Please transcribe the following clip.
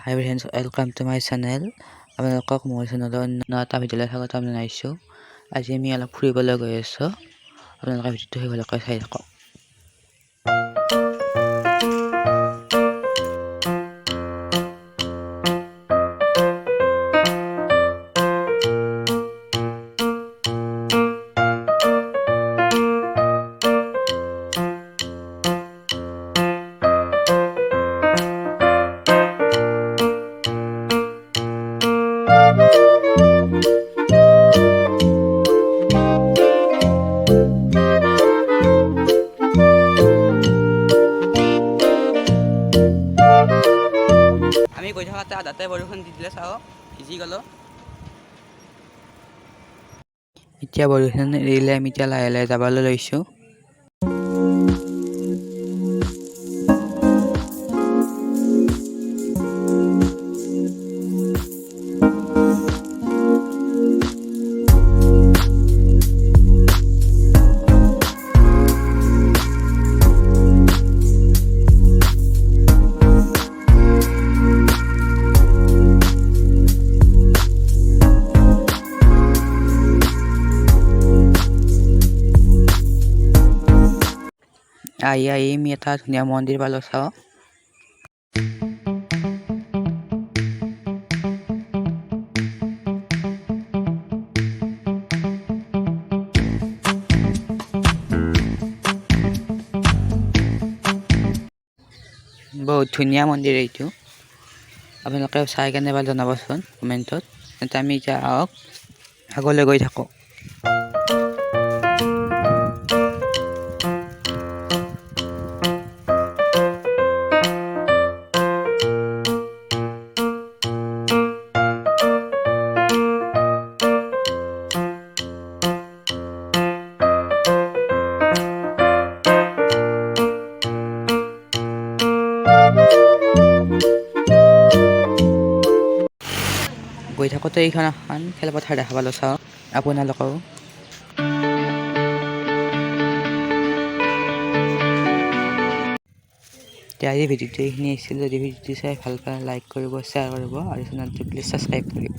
Hi friends, welcome to my channel. আপোনালোকক মোৰ চেনেলৰ এটা ভিডিঅ'লৈ স্বাগতম জনাইছোঁ। আজি আমি অলপ ফুৰিবলৈ গৈ আছোঁ। আপোনালোকে ভিডিঅ'টো শেষলৈকে চাই থাকক। আমি গৈ থাকোঁতে আধাতে বৰষুণ দি দিলে চাওঁ, ভিজি গ'লো। এতিয়া বৰষুণ এৰিলে আমি এতিয়া লাহে লাহে যাবলৈ লৈছোঁ। আহি আমি এটা ধুনীয়া মন্দিৰ পালোঁ চাওঁ। বহুত ধুনীয়া মন্দিৰ এইটো। আপোনালোকে চাই কেনে ভাল জনাবচোন কমেণ্টত। আমি এতিয়া আহক আগলৈ গৈ থাকোঁ। গৈ থাকোঁতে এইখন এখন খেলপথাৰ দেখা পালোঁ চাওঁ আপোনালোকেও। এতিয়া এই ভিডিঅ'টো এইখিনি আছিল। যদি ভিডিঅ'টো চাই ভাল পায় লাইক কৰিব, শ্বেয়াৰ কৰিব আৰু চেনেলটো প্লিজ ছাবস্ক্ৰাইব কৰিব।